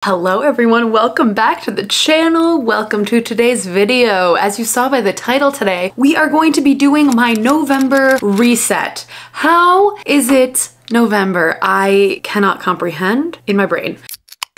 Hello everyone, welcome back to the channel. Welcome to today's video. As you saw by the title today, we are going to be doing my November reset. How is it November? I cannot comprehend in my brain.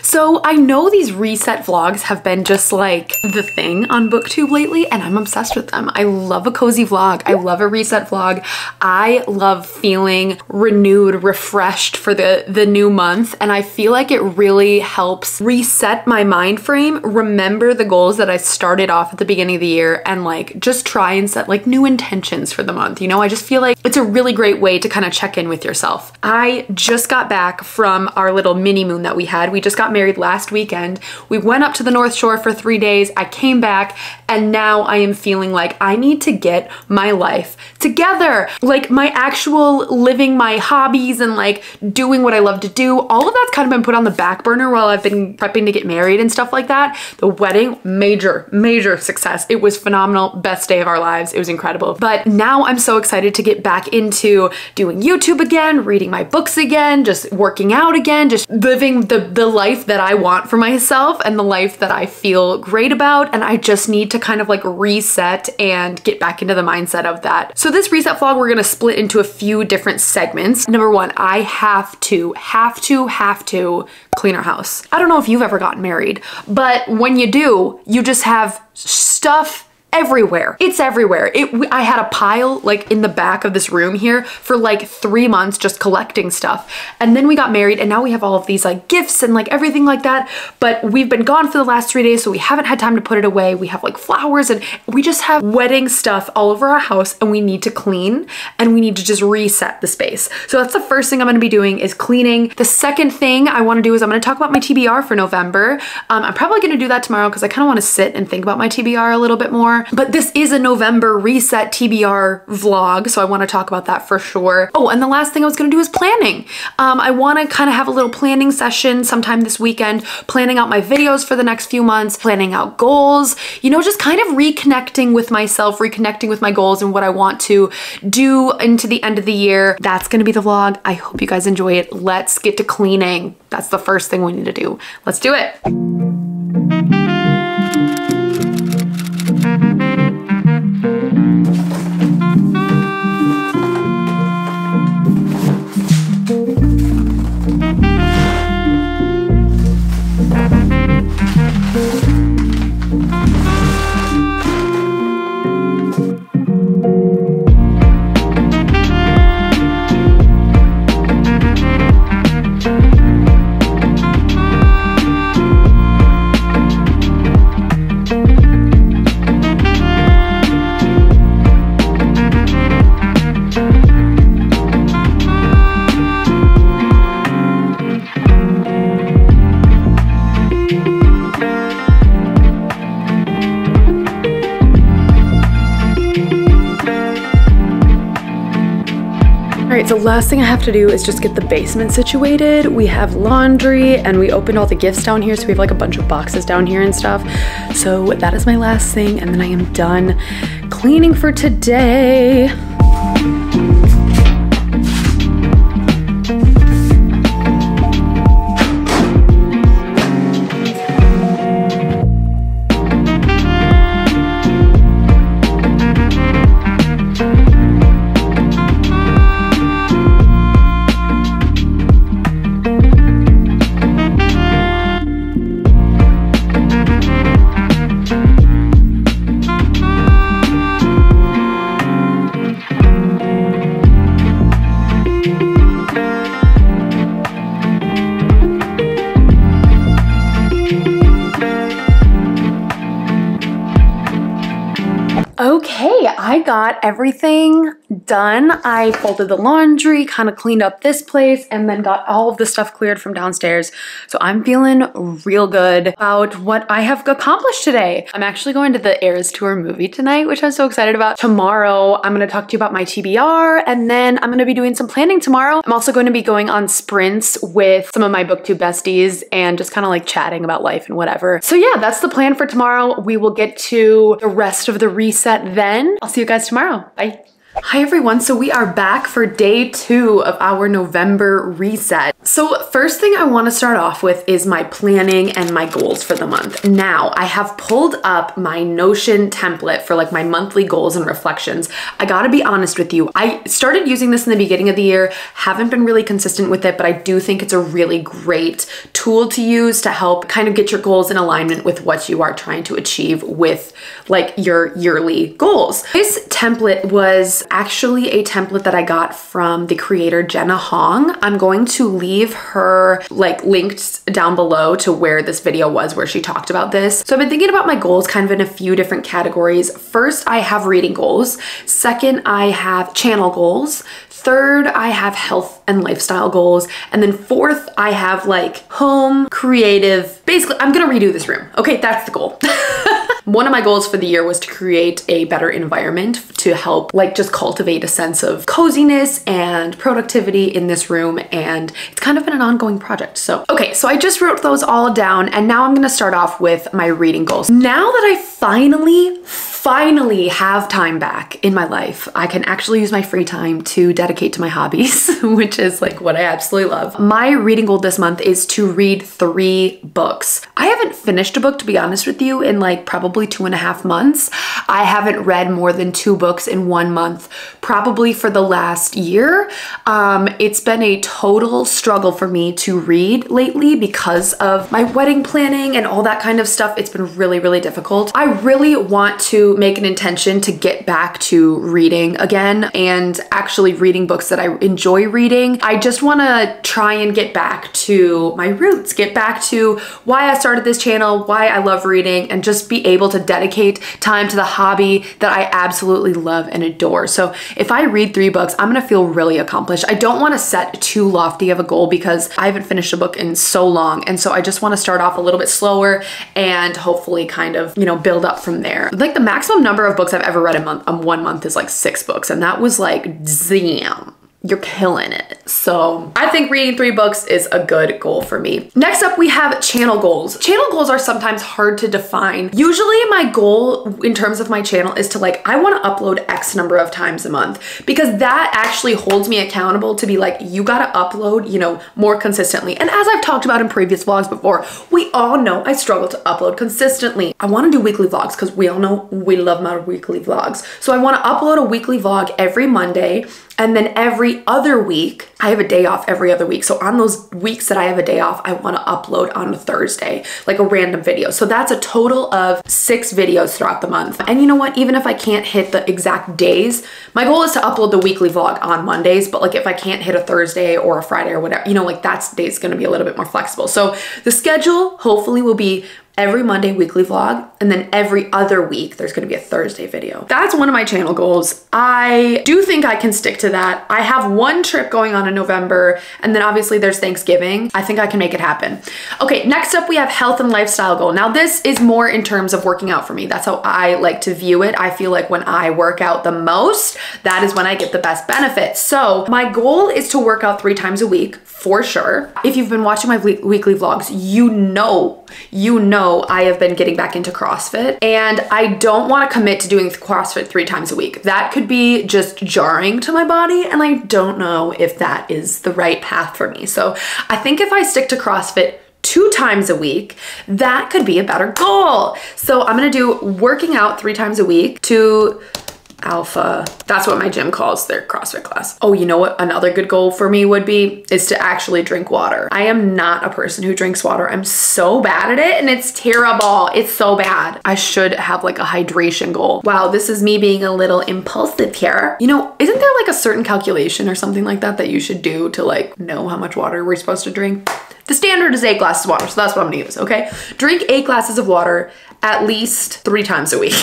So I know these reset vlogs have been just like the thing on BookTube lately, and I'm obsessed with them. I love a cozy vlog. I love a reset vlog. I love feeling renewed, refreshed for the new month, and I feel like it really helps reset my mind frame, remember the goals that I started off at the beginning of the year, and like just try and set like new intentions for the month. You know, I just feel like it's a really great way to kind of check in with yourself. I just got back from our little mini moon that we had. We just got married last weekend. We went up to the North Shore for 3 days. I came back and now I am feeling like I need to get my life together. Like my actual living my hobbies and like doing what I love to do. All of that's kind of been put on the back burner while I've been prepping to get married and stuff like that. The wedding, major success. It was phenomenal. Best day of our lives. It was incredible. But now I'm so excited to get back into doing YouTube again, reading my books again, just working out again, just living the life that I want for myself and the life that I feel great about. And I just need to kind of like reset and get back into the mindset of that. So this reset vlog, we're gonna split into a few different segments. Number one, I have to clean our house. I don't know if you've ever gotten married, but when you do, you just have stuff everywhere. It's everywhere. I had a pile like in the back of this room here for like 3 months just collecting stuff. And then we got married and now we have all of these like gifts and like everything like that. But we've been gone for the last 3 days, so we haven't had time to put it away. We have like flowers and we just have wedding stuff all over our house and we need to clean and we need to just reset the space. So that's the first thing I'm gonna be doing is cleaning. The second thing I wanna do is I'm gonna talk about my TBR for November. I'm probably gonna do that tomorrow because I kind of wanna sit and think about my TBR a little bit more. But this is a November reset TBR vlog, so I want to talk about that for sure. Oh, and the last thing I was going to do is planning. I want to kind of have a little planning session sometime this weekend, planning out my videos for the next few months, planning out goals, you know, just kind of reconnecting with myself, reconnecting with my goals and what I want to do into the end of the year. That's going to be the vlog. I hope you guys enjoy it. Let's get to cleaning. That's the first thing we need to do. Let's do it. The last thing I have to do is just get the basement situated. We have laundry and we opened all the gifts down here, so we have like a bunch of boxes down here and stuff. So that is my last thing, and then I am done cleaning for today. Okay, I got everything done. I folded the laundry, kind of cleaned up this place, and then got all of the stuff cleared from downstairs. So I'm feeling real good about what I have accomplished today. I'm actually going to the Eras Tour movie tonight, which I'm so excited about. Tomorrow, I'm gonna talk to you about my TBR, and then I'm gonna be doing some planning tomorrow. I'm also going to be going on sprints with some of my BookTube besties and just kind of like chatting about life and whatever. So yeah, that's the plan for tomorrow. We will get to the rest of the reset then. I'll see you guys tomorrow. Bye. Hi everyone, so we are back for day 2 of our November reset. So first thing I want to start off with is my planning and my goals for the month. Now, I have pulled up my Notion template for like my monthly goals and reflections. I gotta be honest with you, I started using this in the beginning of the year, haven't been really consistent with it, but I do think it's a really great tool to use to help kind of get your goals in alignment with what you are trying to achieve with like your yearly goals. This template was actually a template that I got from the creator Jenna Hong. I'm going to leave her like linked down below to where this video was where she talked about this. So I've been thinking about my goals kind of in a few different categories. First, I have reading goals. Second, I have channel goals. Third, I have health and lifestyle goals. And then fourth, I have like home, creative, basically, I'm gonna redo this room. Okay, that's the goal. One of my goals for the year was to create a better environment to help like just cultivate a sense of coziness and productivity in this room. And it's kind of been an ongoing project. So, okay, so I just wrote those all down and now I'm gonna start off with my reading goals. Now that I finally have time back in my life, I can actually use my free time to dedicate to my hobbies, which is like what I absolutely love. My reading goal this month is to read 3 books. I haven't finished a book, to be honest with you, in like probably 2.5 months. I haven't read more than 2 books in 1 month, probably for the last year. It's been a total struggle for me to read lately because of my wedding planning and all that kind of stuff. It's been really, really difficult. I really want to make an intention to get back to reading again and actually reading books that I enjoy reading. I just want to try and get back to my roots, get back to why I started this channel, why I love reading, and just be able to dedicate time to the hobby that I absolutely love and adore. So if I read 3 books, I'm gonna feel really accomplished. I don't want to set too lofty of a goal because I haven't finished a book in so long. And so I just want to start off a little bit slower and hopefully kind of, you know, build up from there. Like the maximum number of books I've ever read in 1 month is like 6 books. And that was like, damn. You're killing it. So I think reading 3 books is a good goal for me. Next up, we have channel goals. Channel goals are sometimes hard to define. Usually my goal in terms of my channel is to like, I want to upload X number of times a month because that actually holds me accountable to be like, you got to upload, you know, more consistently. And as I've talked about in previous vlogs before, we all know I struggle to upload consistently. I want to do weekly vlogs because we all know we love my weekly vlogs. So I want to upload a weekly vlog every Monday. And then every other week, I have a day off every other week. So on those weeks that I have a day off, I want to upload on a Thursday, like a random video. So that's a total of 6 videos throughout the month. And you know what? Even if I can't hit the exact days, my goal is to upload the weekly vlog on Mondays. But like if I can't hit a Thursday or a Friday or whatever, you know, like that day's going to be a little bit more flexible. So the schedule hopefully will be every Monday weekly vlog, and then every other week there's gonna be a Thursday video. That's one of my channel goals. I do think I can stick to that. I have 1 trip going on in November, and then obviously there's Thanksgiving. I think I can make it happen. Okay, next up we have health and lifestyle goal. Now this is more in terms of working out for me. That's how I like to view it. I feel like when I work out the most, that is when I get the best benefits. So my goal is to work out 3 times a week for sure. If you've been watching my weekly vlogs, you know I have been getting back into CrossFit, and I don't want to commit to doing CrossFit 3 times a week. That could be just jarring to my body, and I don't know if that is the right path for me. So I think if I stick to CrossFit 2 times a week, that could be a better goal. So I'm gonna do working out 3 times a week to Alpha. That's what my gym calls their CrossFit class. Oh, you know what another good goal for me would be is to actually drink water. I am not a person who drinks water. I'm so bad at it and it's terrible. It's so bad. I should have like a hydration goal. Wow, this is me being a little impulsive here. You know, isn't there like a certain calculation or something like that that you should do to like know how much water we're supposed to drink? The standard is 8 glasses of water, so that's what I'm gonna use, okay? Drink 8 glasses of water at least 3 times a week.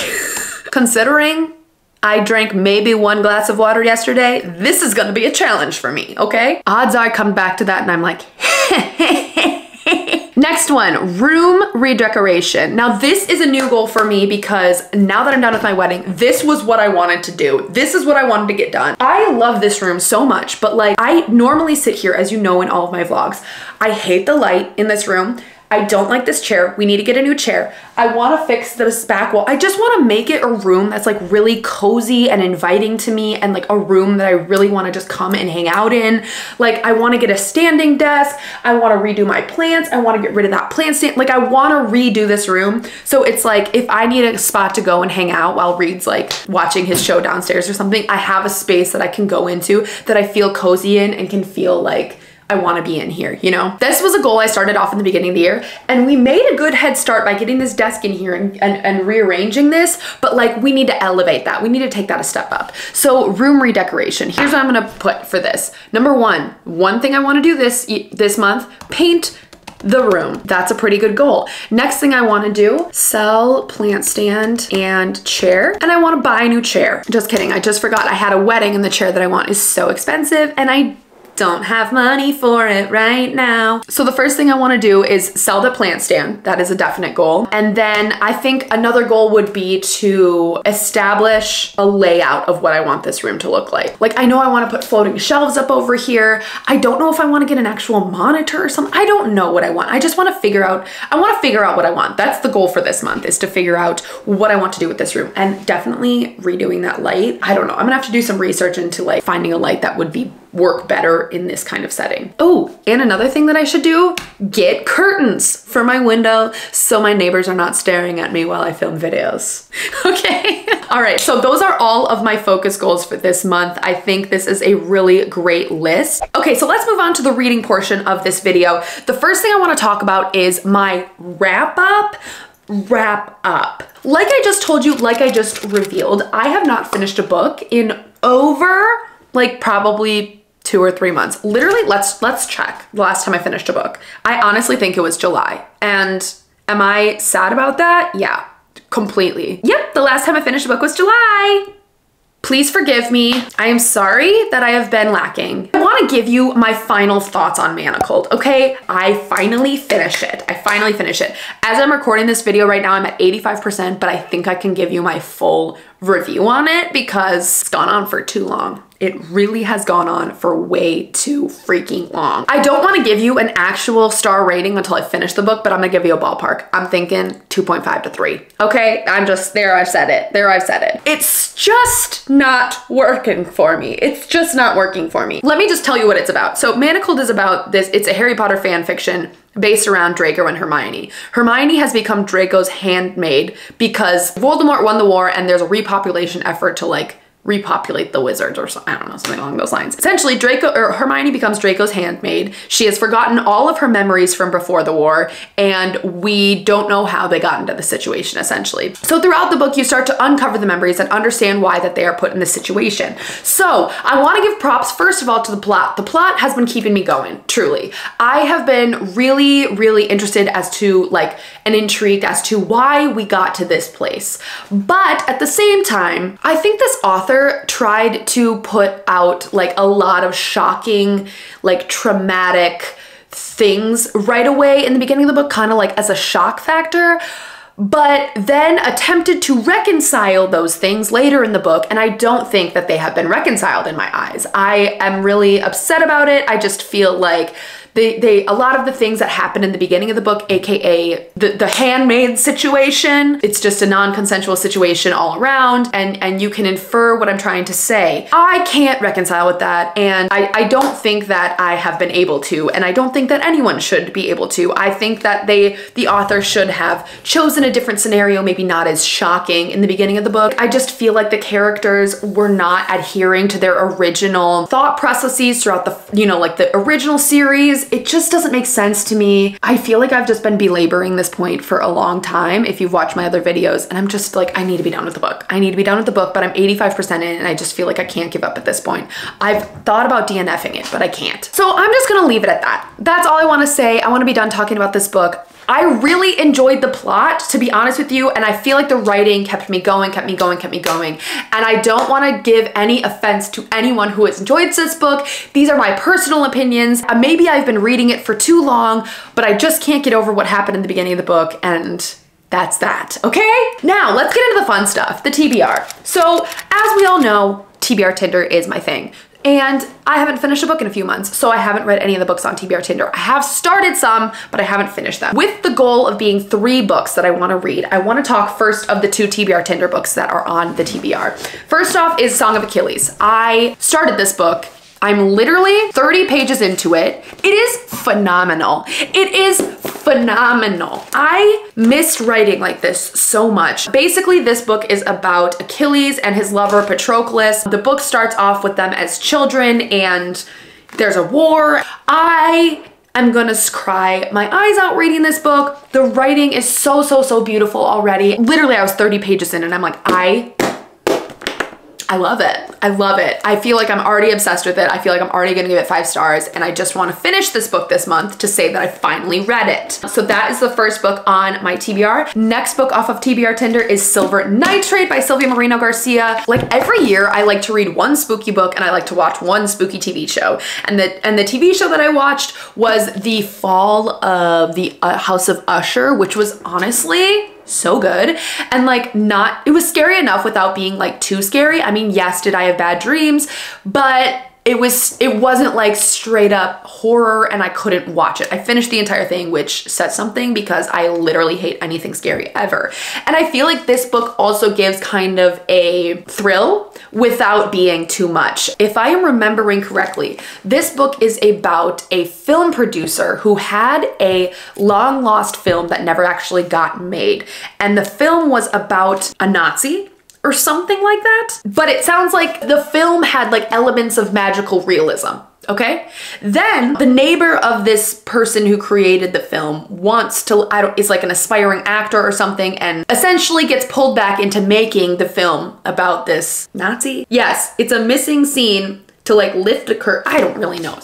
Considering I drank maybe 1 glass of water yesterday, this is gonna be a challenge for me, okay? Odds are I come back to that and I'm like, Next one, room redecoration. Now this is a new goal for me because now that I'm done with my wedding, this was what I wanted to do. This is what I wanted to get done. I love this room so much, but like I normally sit here, as you know in all of my vlogs, I hate the light in this room. I don't like this chair. We need to get a new chair. I want to fix this back wall. I just want to make it a room that's like really cozy and inviting to me, and like a room that I really want to just come and hang out in. Like I want to get a standing desk. I want to redo my plants. I want to get rid of that plant stand. Like I want to redo this room. So it's like if I need a spot to go and hang out while Reed's like watching his show downstairs or something, I have a space that I can go into that I feel cozy in and can feel like I want to be in here, you know? This was a goal I started off in the beginning of the year, and we made a good head start by getting this desk in here and rearranging this, but like we need to elevate that. We need to take that a step up. So room redecoration, here's what I'm gonna put for this. Number one thing I want to do this month, paint the room. That's a pretty good goal. Next thing I want to do, sell plant stand and chair, and I want to buy a new chair. Just kidding, I just forgot I had a wedding and the chair that I want is so expensive and I don't have money for it right now. So the first thing I want to do is sell the plant stand. That is a definite goal. And then I think another goal would be to establish a layout of what I want this room to look like. Like I know I want to put floating shelves up over here. I don't know if I want to get an actual monitor or something. I don't know what I want. I just want to figure out, what I want. That's the goal for this month, is to figure out what I want to do with this room, and definitely redoing that light. I don't know. I'm gonna have to do some research into like finding a light that would work better in this kind of setting. Oh, and another thing that I should do, get curtains for my window so my neighbors are not staring at me while I film videos. Okay. All right, so those are all of my focus goals for this month. I think this is a really great list. Okay, so let's move on to the reading portion of this video. The first thing I want to talk about is my wrap up. Like I just told you, like I just revealed, I have not finished a book in over like probably 2 or 3 months. Literally, let's check the last time I finished a book. I honestly think it was July. And am I sad about that? Yeah, completely. Yep, the last time I finished a book was July. Please forgive me. I am sorry that I have been lacking. I want to give you my final thoughts on Manacled, okay? I finally finished it. As I'm recording this video right now, I'm at 85%, but I think I can give you my full review on it because it's gone on for too long. It really has gone on for way too freaking long. I don't want to give you an actual star rating until I finish the book, but I'm gonna give you a ballpark. I'm thinking 2.5 to 3. Okay, I've said it. It's just not working for me. Let me just tell you what it's about. So Manacled is about this, it's a Harry Potter fan fiction based around Draco and Hermione. Hermione has become Draco's handmaid because Voldemort won the war and there's a repopulation effort to like repopulate the wizards or something, I don't know, something along those lines. Essentially, Hermione becomes Draco's handmaid. She has forgotten all of her memories from before the war, and we don't know how they got into the situation, essentially. So throughout the book, you start to uncover the memories and understand why that they are put in this situation. So I want to give props, first of all, to the plot. The plot has been keeping me going, truly. I have been really, really interested as to like, and intrigued as to why we got to this place. But at the same time, I think this author tried to put out like a lot of shocking, like traumatic things right away in the beginning of the book, kind of like as a shock factor, but then attempted to reconcile those things later in the book. And I don't think that they have been reconciled in my eyes. I am really upset about it. I just feel like a lot of the things that happen in the beginning of the book, aka the handmaid situation, it's just a non-consensual situation all around, and you can infer what I'm trying to say. I can't reconcile with that, and I don't think that I have been able to, and I don't think that anyone should be able to. I think that the author should have chosen a different scenario, maybe not as shocking in the beginning of the book. I just feel like the characters were not adhering to their original thought processes throughout the, like the original series. It just doesn't make sense to me. I feel like I've just been belaboring this point for a long time if you've watched my other videos, and I'm just like, I need to be done with the book. But I'm 85% in and I just feel like I can't give up at this point. I've thought about DNFing it, but I can't. So I'm just gonna leave it at that. That's all I wanna say. I wanna be done talking about this book. I really enjoyed the plot, to be honest with you, and I feel like the writing kept me going. And I don't want to give any offense to anyone who has enjoyed this book. These are my personal opinions. Maybe I've been reading it for too long, but I just can't get over what happened in the beginning of the book, and that's that, okay? Now, let's get into the fun stuff, the TBR. So, as we all know, TBR Tinder is my thing. And I haven't finished a book in a few months, so I haven't read any of the books on TBR Tinder. I have started some, but I haven't finished them. With the goal of being 3 books that I want to read, I want to talk first of the 2 TBR Tinder books that are on the TBR. First off is Song of Achilles. I started this book. I'm literally 30 pages into it. It is phenomenal. It is phenomenal. I missed writing like this so much. Basically, this book is about Achilles and his lover Patroclus. The book starts off with them as children and there's a war. I am gonna cry my eyes out reading this book. The writing is so, so, so beautiful already. Literally, I was 30 pages in and I'm like, I love it. I love it. I feel like I'm already obsessed with it. I feel like I'm already gonna give it 5 stars, and I just wanna finish this book this month to say that I finally read it. So that is the first book on my TBR. Next book off of TBR Tinder is Silver Nitrate by Silvia Moreno Garcia. Like every year, I like to read one spooky book and I like to watch one spooky TV show. And the TV show that I watched was the fall of the House of Usher, which was honestly so good. And like it was scary enough without being like too scary. I mean, yes, did I have bad dreams, but it wasn't like straight up horror and I couldn't watch it. I finished the entire thing, which says something because I literally hate anything scary ever. And I feel like this book also gives kind of a thrill without being too much. If I am remembering correctly, this book is about a film producer who had a long lost film that never actually got made. And the film was about a Nazi or something like that. But it sounds like the film had like elements of magical realism, okay? Then the neighbor of this person who created the film wants to, is like an aspiring actor or something, and essentially gets pulled back into making the film about this Nazi. Yes, it's a missing scene to like lift a curse. I don't really know.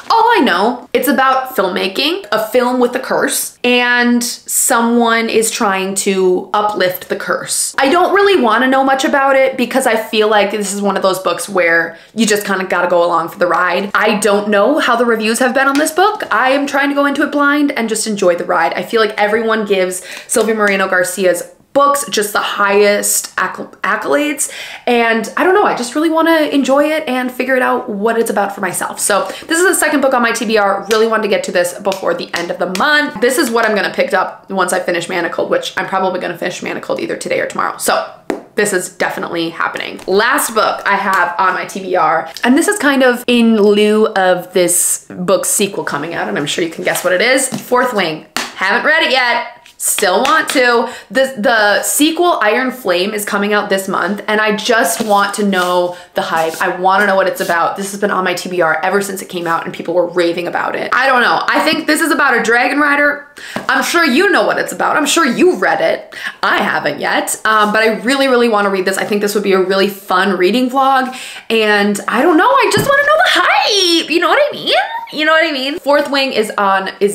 All I know, it's about filmmaking, a film with a curse, and someone is trying to uplift the curse. I don't really want to know much about it because I feel like this is one of those books where you just kind of gotta go along for the ride. I don't know how the reviews have been on this book. I am trying to go into it blind and just enjoy the ride. I feel like everyone gives Silvia Moreno Garcia's books just the highest accolades, and I don't know, I just really want to enjoy it and figure it out what it's about for myself. So this is the second book on my TBR. Really wanted to get to this before the end of the month. This is what I'm gonna pick up once I finish Manacled, which I'm probably gonna finish Manacled either today or tomorrow. So this is definitely happening. Last book I have on my TBR, and this is kind of in lieu of this book's sequel coming out, and I'm sure you can guess what it is. Fourth Wing. Haven't read it yet. Still want to. The sequel, Iron Flame, is coming out this month, and I just want to know the hype. I want to know what it's about. This has been on my TBR ever since it came out and people were raving about it. I don't know. I think this is about a dragon rider. I'm sure you know what it's about. I'm sure you read it. I haven't yet, but I really, really want to read this. I think this would be a really fun reading vlog, and I don't know. I just want to know the hype. You know what I mean? You know what I mean? Fourth Wing is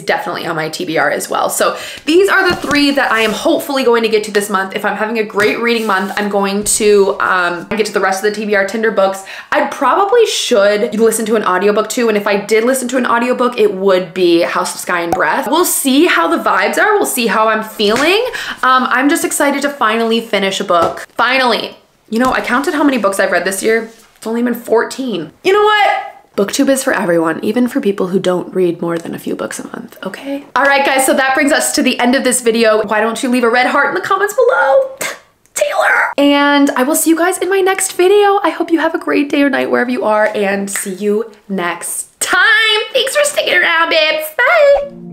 definitely on my TBR as well. So these are the 3 that I am hopefully going to get to this month. If I'm having a great reading month, I'm going to get to the rest of the TBR Tinder books. I probably should listen to an audiobook too, and if I did listen to an audiobook, it would be House of Sky and Breath. We'll see how the vibes are. We'll see how I'm feeling. I'm just excited to finally finish a book. Finally. You know, I counted how many books I've read this year. It's only been 14. You know what? BookTube is for everyone, even for people who don't read more than a few books a month, okay? All right, guys, so that brings us to the end of this video. Why don't you leave a red heart in the comments below? Taylor! And I will see you guys in my next video. I hope you have a great day or night wherever you are, and see you next time. Thanks for sticking around, babes. Bye!